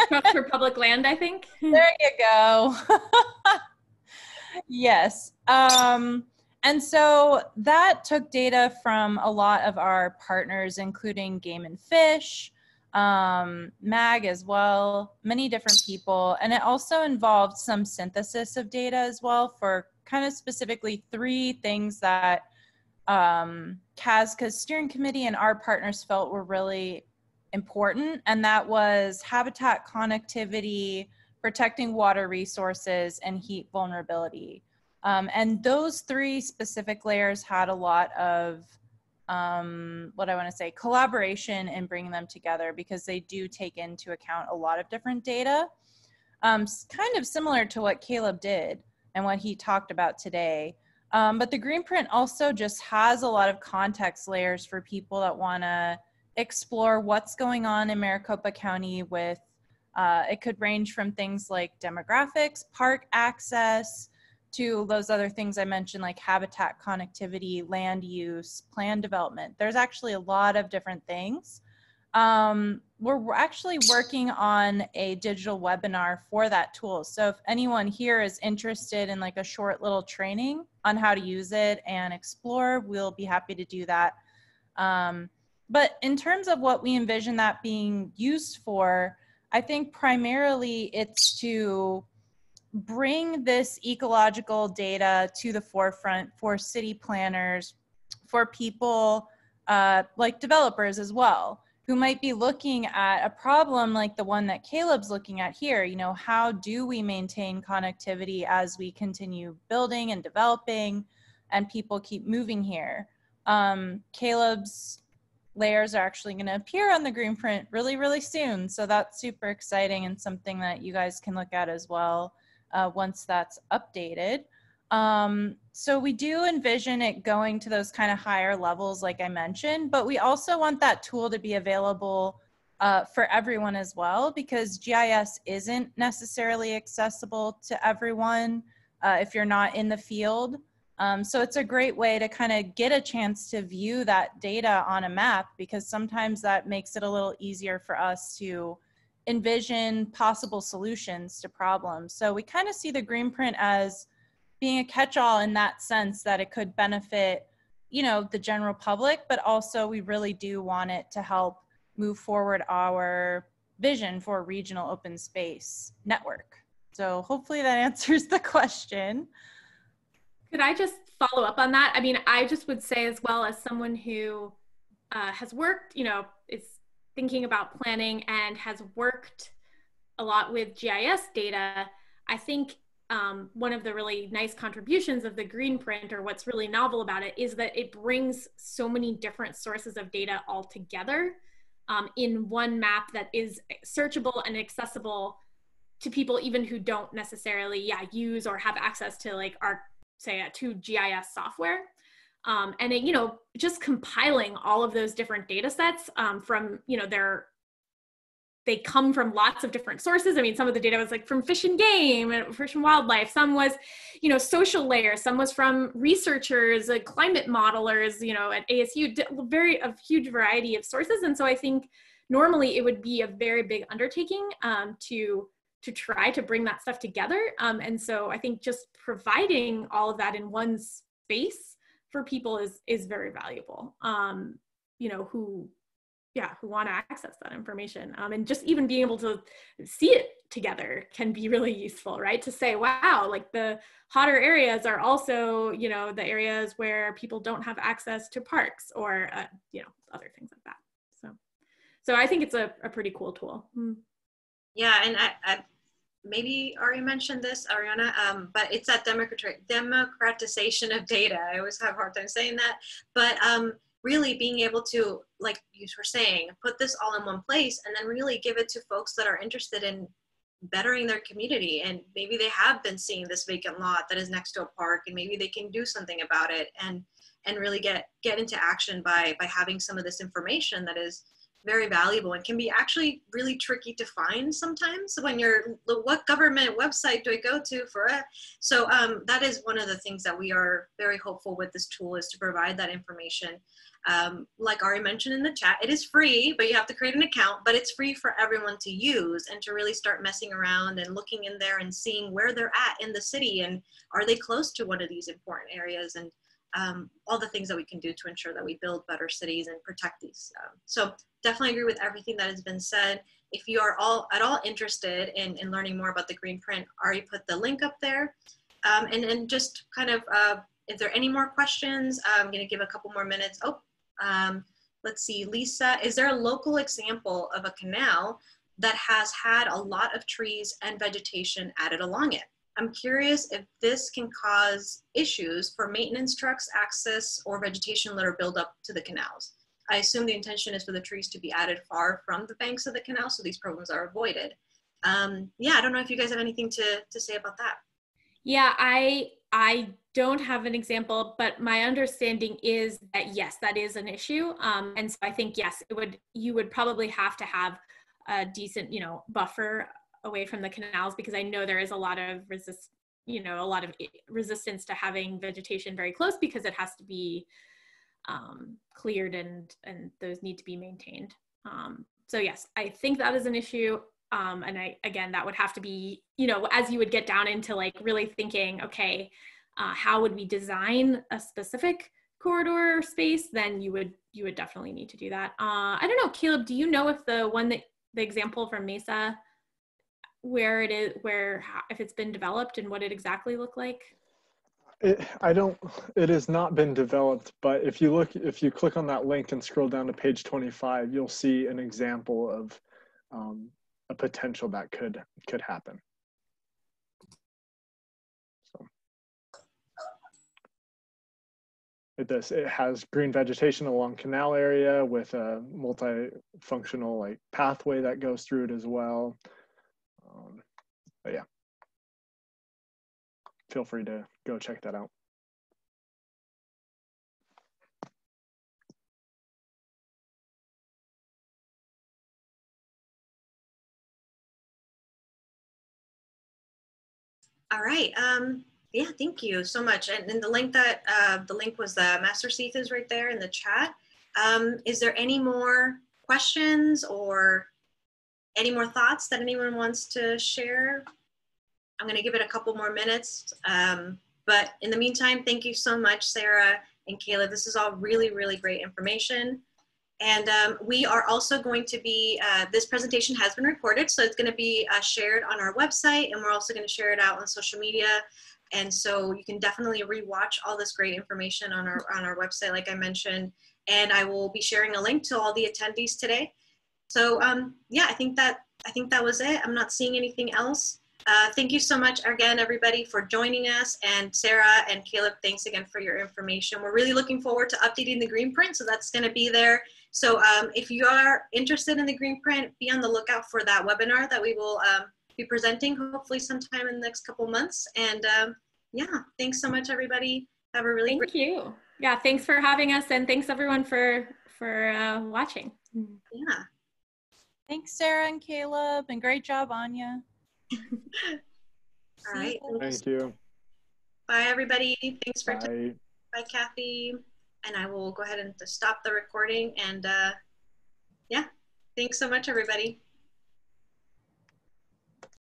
Trust for Public Land, I think. There you go. Yes. And so that took data from a lot of our partners, including Game and Fish, MAG as well, many different people. And it also involved some synthesis of data as well for kind of specifically 3 things that CASCA's steering committee and our partners felt were really important. And that was habitat connectivity, protecting water resources, and heat vulnerability. And those 3 specific layers had a lot of what I want to say, collaboration in bringing them together, because they do take into account a lot of different data, kind of similar to what Caleb did and what he talked about today. But the green print also just has a lot of context layers for people that want to explore what's going on in Maricopa County with, it could range from things like demographics, park access, to those other things I mentioned, like habitat connectivity, land use, plan development. There's actually a lot of different things. We're actually working on a digital webinar for that tool. So if anyone here is interested in like a short little training on how to use it and explore, we'll be happy to do that. But in terms of what we envision that being used for, I think primarily it's to bring this ecological data to the forefront for city planners, for people like developers as well, who might be looking at a problem like the one that Caleb's looking at here. You know, how do we maintain connectivity as we continue building and developing and people keep moving here? Caleb's layers are actually going to appear on the green print really, really soon. So that's super exciting and something that you guys can look at as well once that's updated. So we do envision it going to those kind of higher levels like I mentioned, but we also want that tool to be available for everyone as well, because GIS isn't necessarily accessible to everyone if you're not in the field. So it's a great way to kind of get a chance to view that data on a map, because sometimes that makes it a little easier for us to envision possible solutions to problems. So we kind of see the green print as being a catch-all in that sense, that it could benefit, you know, the general public, but also we really do want it to help move forward our vision for a regional open space network. So hopefully that answers the question. Could I just follow up on that? I mean, I just would say, as well, as someone who has worked, you know, is thinking about planning and has worked a lot with GIS data, I think one of the really nice contributions of the green print, or what's really novel about it, is that it brings so many different sources of data all together in one map that is searchable and accessible to people even who don't necessarily use or have access to like our, say, to GIS software. And it, you know, just compiling all of those different data sets from, you know, they come from lots of different sources. I mean, some of the data was like from Fish and Game and Fish and Wildlife. Some was, you know, social layer. Some was from researchers, climate modelers, you know, at ASU, a huge variety of sources. And so I think normally it would be a very big undertaking to try to bring that stuff together. And so I think just providing all of that in one space for people is very valuable, you know, who want to access that information. And just even being able to see it together can be really useful, right? To say, wow, like the hotter areas are also, you know, the areas where people don't have access to parks or, you know, other things like that. So I think it's a pretty cool tool. Yeah, and I maybe Ari mentioned this, Ariana, but it's that democratization of data. I always have a hard time saying that, but really being able to, like you were saying, put this all in one place and then really give it to folks that are interested in bettering their community. And maybe they have been seeing this vacant lot that is next to a park, and maybe they can do something about it and really get into action by having some of this information that is very valuable and can be actually really tricky to find sometimes when you're, what government website do I go to for it? So that is one of the things that we are very hopeful with this tool, is to provide that information. Like Ari mentioned in the chat, it is free, but you have to create an account, but it's free for everyone to use and to really start messing around and looking in there and seeing where they're at in the city and are they close to one of these important areas, and all the things that we can do to ensure that we build better cities and protect these. So definitely agree with everything that has been said. If you are at all interested in learning more about the green print, Ari put the link up there. And just kind of, if there are any more questions, I'm going to give a couple more minutes. Let's see, Lisa, is there a local example of a canal that has had a lot of trees and vegetation added along it? I'm curious if this can cause issues for maintenance trucks, access, or vegetation litter buildup to the canals. I assume the intention is for the trees to be added far from the banks of the canal so these problems are avoided. Yeah, I don't know if you guys have anything to say about that. Yeah, I don't have an example, but my understanding is that yes, that is an issue. And so I think, yes, you would probably have to have a decent, you know, buffer away from the canals, because I know there is a lot of resistance to having vegetation very close, because it has to be cleared and those need to be maintained. So yes, I think that is an issue. And again, that would have to be, you know, as you would get down into like really thinking, okay, how would we design a specific corridor space, then you would definitely need to do that. I don't know, Caleb, do you know if the example from Mesa, where it is, if it's been developed and what it exactly looked like? It has not been developed, but if you click on that link and scroll down to page 25, you'll see an example of a potential that could happen. So it has green vegetation along canal area with a multifunctional like pathway that goes through it as well. But yeah, feel free to go check that out. All right. Yeah, thank you so much. And the link that the link was the master thesis right there in the chat. Is there any more questions or any more thoughts that anyone wants to share? I'm going to give it a couple more minutes. But in the meantime, thank you so much, Sarah and Kayla. This is all really, really great information. And we are also going to be, this presentation has been recorded, so it's going to be shared on our website, and we're also going to share it out on social media. And so you can definitely rewatch all this great information on our website, like I mentioned. And I will be sharing a link to all the attendees today. So yeah, I think that was it. I'm not seeing anything else. Thank you so much again, everybody, for joining us. And Sarah and Caleb, thanks again for your information. We're really looking forward to updating the green print, so that's going to be there. So if you are interested in the green print, be on the lookout for that webinar that we will be presenting hopefully sometime in the next couple months. And yeah, thanks so much, everybody. Have a really Thank you. Yeah, thanks for having us, and thanks everyone for watching. Yeah. Thanks, Sarah and Caleb, and great job, Anya. All right. Thank you. Bye, everybody. Thanks for Bye. Bye, Kathy. And I will go ahead and stop the recording. And yeah, thanks so much, everybody.